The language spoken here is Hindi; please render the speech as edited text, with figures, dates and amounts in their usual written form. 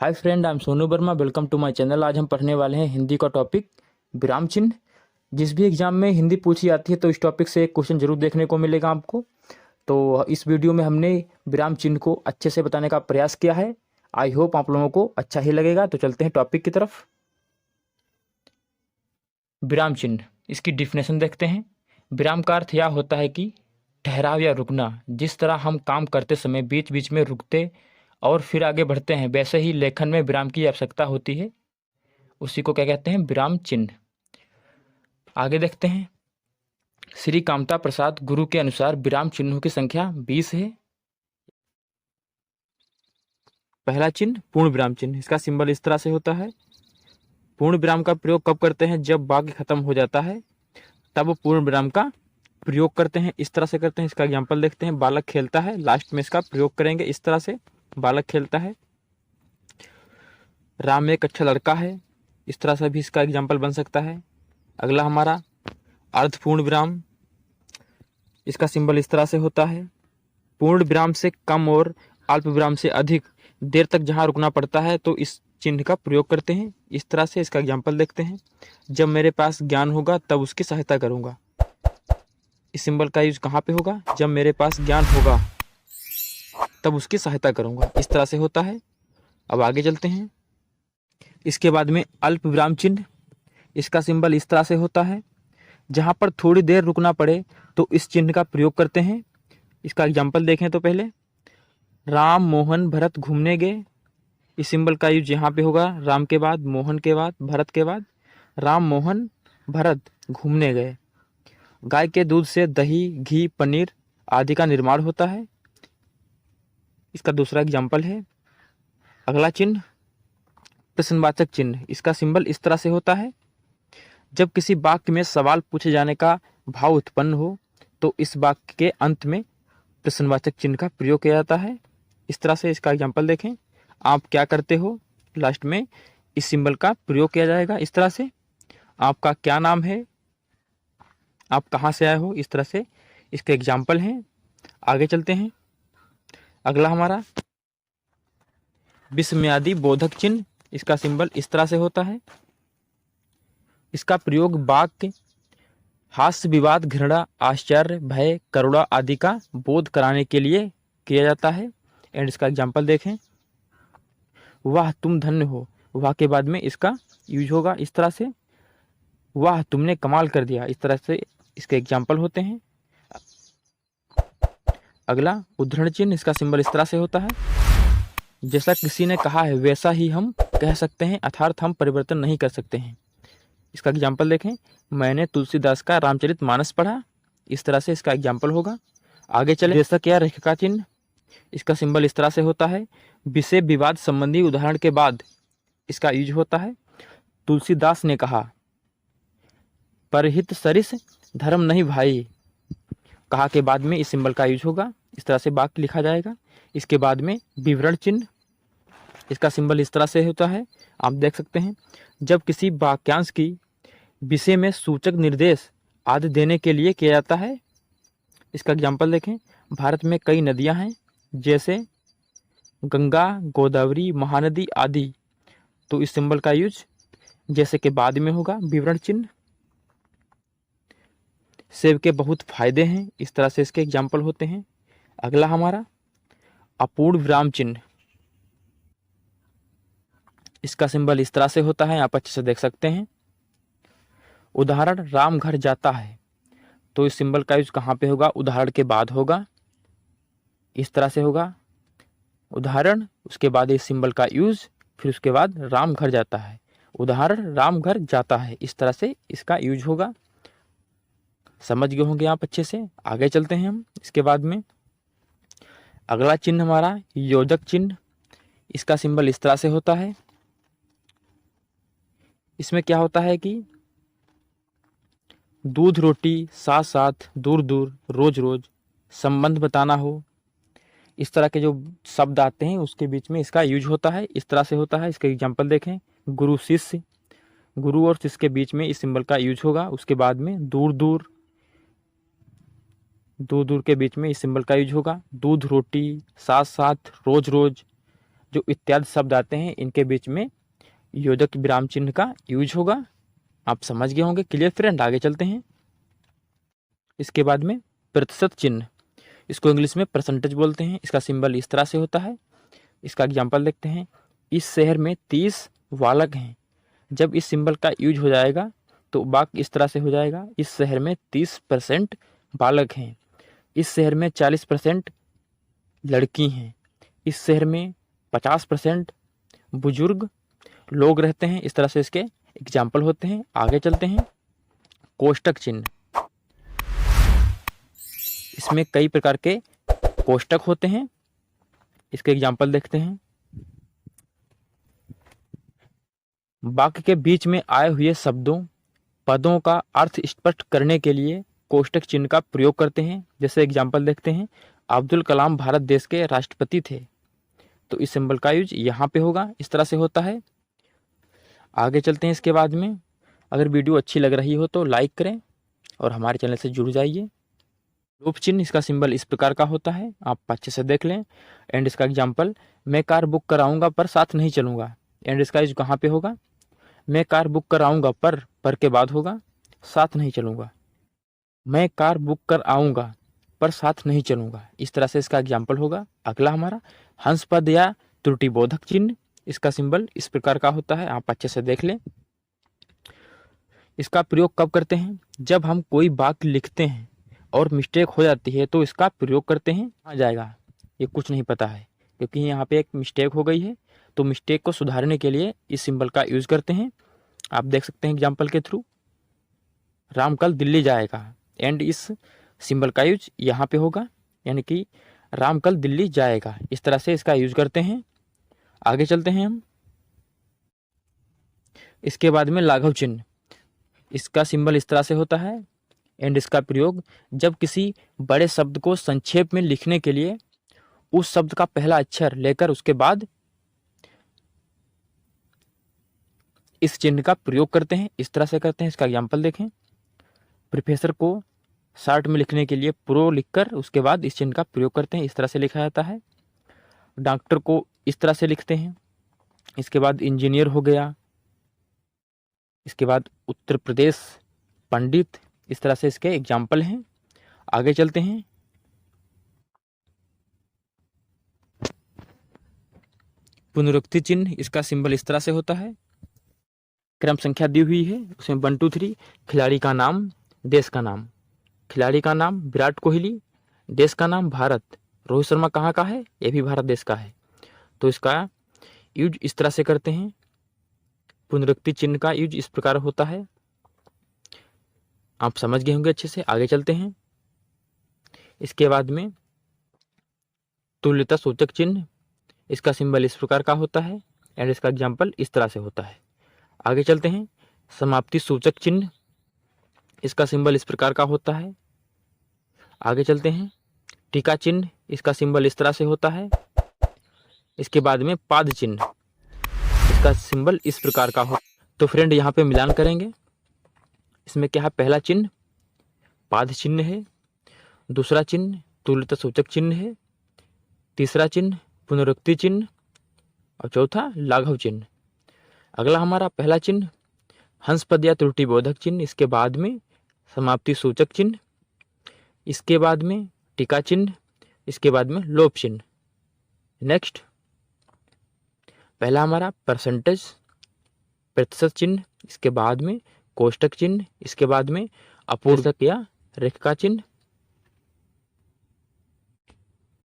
Hi friend, I am Sonu Verma. Welcome to my channel. आज हम पढ़ने वाले हैं हिंदी का टॉपिक विराम चिन्ह। जिस भी एग्जाम में हिंदी पूछी जाती है तो इस टॉपिक से एक क्वेश्चन जरूर देखने को मिलेगा आपको। तो इस वीडियो में हमने विराम चिन्ह को अच्छे से बताने का प्रयास किया है। आई होप आप लोगों को अच्छा ही लगेगा। तो चलते हैं टॉपिक की तरफ। विराम चिन्ह, इसकी डिफिनेशन देखते हैं। विराम का अर्थ यह होता है कि ठहराव या रुकना। जिस तरह हम काम करते समय बीच बीच में रुकते और फिर आगे बढ़ते हैं, वैसे ही लेखन में विराम की आवश्यकता होती है। उसी को क्या कहते हैं? विराम चिन्ह। आगे देखते हैं। श्री कामता प्रसाद गुरु के अनुसार विराम चिन्हों की संख्या 20 है। पहला चिन्ह पूर्ण विराम चिन्ह। इसका सिंबल इस तरह से होता है। पूर्ण विराम का प्रयोग कब करते हैं? जब वाक्य खत्म हो जाता है तब पूर्ण विराम का प्रयोग करते हैं। इस तरह से करते हैं। इसका एग्जाम्पल देखते हैं। बालक खेलता है, लास्ट में इसका प्रयोग करेंगे इस तरह से। बालक खेलता है। राम एक अच्छा लड़का है, इस तरह से भी इसका एग्जाम्पल बन सकता है। अगला हमारा अर्धपूर्ण विराम। इसका सिंबल इस तरह से होता है। पूर्ण विराम से कम और अल्प विराम से अधिक देर तक जहां रुकना पड़ता है तो इस चिन्ह का प्रयोग करते हैं इस तरह से। इसका एग्जाम्पल देखते हैं। जब मेरे पास ज्ञान होगा तब उसकी सहायता करूंगा। इस सिंबल का यूज कहाँ पे होगा? जब मेरे पास ज्ञान होगा तब उसकी सहायता करूंगा, इस तरह से होता है। अब आगे चलते हैं। इसके बाद में अल्प विराम चिन्ह। इसका सिंबल इस तरह से होता है। जहां पर थोड़ी देर रुकना पड़े तो इस चिन्ह का प्रयोग करते हैं। इसका एग्जाम्पल देखें तो पहले राम मोहन भरत घूमने गए। इस सिंबल का यूज यहाँ पे होगा। राम के बाद, मोहन के बाद, भरत के बाद। राम मोहन भरत घूमने गए। गाय के दूध से दही, घी, पनीर आदि का निर्माण होता है। इसका दूसरा एग्जाम्पल है। अगला चिन्ह प्रश्नवाचक चिन्ह। इसका सिंबल इस तरह से होता है। जब किसी वाक्य में सवाल पूछे जाने का भाव उत्पन्न हो तो इस वाक्य के अंत में प्रश्नवाचक चिन्ह का प्रयोग किया जाता है इस तरह से। इसका एग्जाम्पल देखें। आप क्या करते हो, लास्ट में इस सिंबल का प्रयोग किया जाएगा इस तरह से। आपका क्या नाम है, आप कहाँ से आए हो, इस तरह से इसके एग्जाम्पल हैं। आगे चलते हैं। अगला हमारा विस्मयादि बोधक चिन्ह। इसका सिंबल इस तरह से होता है। इसका प्रयोग वाक्य हास्य, विवाद, घृणा, आश्चर्य, भय, करुणा आदि का बोध कराने के लिए किया जाता है। एंड इसका एग्जाम्पल देखें। वाह तुम धन्य हो। वाह के बाद में इसका यूज होगा इस तरह से। वाह तुमने कमाल कर दिया, इस तरह से इसके एग्जाम्पल होते हैं। अगला उद्धरण चिन्ह। इसका सिंबल इस तरह से होता है। जैसा किसी ने कहा है वैसा ही हम कह सकते हैं, अर्थात हम परिवर्तन नहीं कर सकते हैं। इसका एग्जाम्पल देखें। मैंने तुलसीदास का रामचरितमानस पढ़ा, इस तरह से इसका एग्जाम्पल होगा। आगे चले। देशक या रेखा चिन्ह। इसका सिंबल इस तरह से होता है। विषय विवाद संबंधी उदाहरण के बाद इसका यूज होता है। तुलसीदास ने कहा, परहित सरिस धर्म नहीं भाई। कहा के बाद में इस सिंबल का यूज होगा, इस तरह से वाक्य लिखा जाएगा। इसके बाद में विवरण चिन्ह। इसका सिंबल इस तरह से होता है, आप देख सकते हैं। जब किसी वाक्यांश की विषय में सूचक निर्देश आदि देने के लिए किया जाता है। इसका एग्जाम्पल देखें। भारत में कई नदियां हैं, जैसे गंगा, गोदावरी, महानदी आदि। तो इस सिंबल का यूज जैसे के बाद में होगा। विवरण चिन्ह। सेब के बहुत फायदे हैं, इस तरह से इसके एग्जाम्पल होते हैं। अगला हमारा अपूर्ण विराम चिन्ह। इसका सिंबल इस तरह से होता है, आप अच्छे से देख सकते हैं। उदाहरण राम घर जाता है, तो इस सिंबल का यूज कहाँ पे होगा? उदाहरण के बाद होगा, इस तरह से होगा। उदाहरण, उसके बाद इस सिंबल का यूज, फिर उसके बाद राम घर जाता है। उदाहरण राम घर जाता है, इस तरह से इसका यूज होगा। समझ गए होंगे आप अच्छे से। आगे चलते हैं हम। इसके बाद में अगला चिन्ह हमारा योजक चिन्ह। इसका सिंबल इस तरह से होता है। इसमें क्या होता है कि दूध रोटी, साथ साथ, दूर दूर, रोज रोज, संबंध बताना हो, इस तरह के जो शब्द आते हैं उसके बीच में इसका यूज होता है, इस तरह से होता है। इसका एग्जाम्पल देखें। गुरु शिष्य, गुरु और शिष्य के बीच में इस सिंबल का यूज होगा। उसके बाद में दूर दूर, दूर दूर के बीच में इस सिंबल का यूज होगा। दूध रोटी, साथ साथ, रोज रोज, जो इत्यादि शब्द आते हैं इनके बीच में योजक विराम चिन्ह का यूज होगा। आप समझ गए होंगे। क्लियर फ्रेंड, आगे चलते हैं। इसके बाद में प्रतिशत चिन्ह, इसको इंग्लिश में परसेंटेज बोलते हैं। इसका सिंबल इस तरह से होता है। इसका एग्जाम्पल देखते हैं। इस शहर में 30 बालक हैं। जब इस सिंबल का यूज हो जाएगा तो वाक्य इस तरह से हो जाएगा। इस शहर में 30% बालक हैं। इस शहर में 40% लड़की हैं। इस शहर में 50% बुजुर्ग लोग रहते हैं। इस तरह से इसके एग्जाम्पल होते हैं। आगे चलते हैं। कोष्टक चिन्ह, इसमें कई प्रकार के कोष्टक होते हैं। इसके एग्जाम्पल देखते हैं। वाक्य के बीच में आए हुए शब्दों पदों का अर्थ स्पष्ट करने के लिए कोष्टक चिन्ह का प्रयोग करते हैं। जैसे एग्जाम्पल देखते हैं। अब्दुल कलाम भारत देश के राष्ट्रपति थे, तो इस सिंबल का यूज यहाँ पे होगा। इस तरह से होता है। आगे चलते हैं। इसके बाद में अगर वीडियो अच्छी लग रही हो तो लाइक करें और हमारे चैनल से जुड़ जाइए। लोप चिन्ह, इसका सिंबल इस प्रकार का होता है। आप अच्छे से देख लें। एंड इसका एग्जाम्पल, मैं कार बुक कराऊंगा पर साथ नहीं चलूंगा। एंड इसका यूज कहाँ पे होगा? मैं कार बुक कराऊंगा पर के बाद होगा, साथ नहीं चलूंगा। मैं कार बुक कर आऊंगा पर साथ नहीं चलूंगा। इस तरह से इसका एग्जाम्पल होगा। अगला हमारा हंस पद या त्रुटिबोधक चिन्ह, इसका सिंबल इस प्रकार का होता है। आप अच्छे से देख लें। इसका प्रयोग कब करते हैं? जब हम कोई वाक्य लिखते हैं और मिस्टेक हो जाती है तो इसका प्रयोग करते हैं। आ जाएगा ये कुछ नहीं पता है, क्योंकि यहाँ पे एक मिस्टेक हो गई है, तो मिस्टेक को सुधारने के लिए इस सिंबल का यूज करते हैं। आप देख सकते हैं एग्जाम्पल के थ्रू। राम कल दिल्ली जाएगा, एंड इस सिंबल का यूज यहाँ पे होगा, यानी कि राम कल दिल्ली जाएगा। इस तरह से इसका यूज करते हैं। आगे चलते हैं हम। इसके बाद में लाघव चिन्ह, इसका सिंबल इस तरह से होता है। एंड इसका प्रयोग जब किसी बड़े शब्द को संक्षेप में लिखने के लिए उस शब्द का पहला अक्षर लेकर उसके बाद इस चिन्ह का प्रयोग करते हैं। इस तरह से करते हैं। इसका एग्जाम्पल देखें। प्रोफेसर को शॉर्ट में लिखने के लिए प्रो लिखकर उसके बाद इस चिन्ह का प्रयोग करते हैं। इस तरह से लिखा जाता है। डॉक्टर को इस तरह से लिखते हैं। इसके बाद इंजीनियर हो गया। इसके बाद उत्तर प्रदेश पंडित। इस तरह से इसके एग्जाम्पल हैं। आगे चलते हैं। पुनरुक्ति चिन्ह, इसका सिंबल इस तरह से होता है। क्रम संख्या दी हुई है, उसमें 1 2 3, खिलाड़ी का नाम, देश का नाम। खिलाड़ी का नाम विराट कोहली, देश का नाम भारत। रोहित शर्मा कहाँ का है? ये भी भारत देश का है। तो इसका यूज इस तरह से करते हैं। पुनरुक्ति चिन्ह का यूज इस प्रकार होता है। आप समझ गए होंगे अच्छे से। आगे चलते हैं। इसके बाद में तुल्यता सूचक चिन्ह, इसका सिंबल इस प्रकार का होता है। एंड इसका एग्जाम्पल इस तरह से होता है। आगे चलते हैं। समाप्ति सूचक चिन्ह, इसका सिंबल इस प्रकार का होता है। आगे चलते हैं। टीका चिन्ह, इसका सिंबल इस तरह से होता है। इसके बाद में पाद चिन्ह, इसका सिंबल इस प्रकार का हो। तो फ्रेंड यहाँ पे मिलान करेंगे। इसमें क्या है? पहला चिन्ह पाद चिन्ह है, दूसरा चिन्ह तुल्यता सूचक चिन्ह है, तीसरा चिन्ह पुनरुक्ति चिन्ह और चौथा लाघव चिन्ह। अगला हमारा पहला चिन्ह हंस पद या त्रुटिबोधक चिन्ह, इसके बाद में समाप्ति सूचक चिन्ह, इसके बाद में टीका चिन्ह, इसके बाद में लोप चिन्ह। नेक्स्ट पहला हमारा परसेंटेज प्रतिशत चिन्ह, इसके बाद में कोष्टक चिन्ह, इसके बाद में अपूर्णक या रेखा चिन्ह,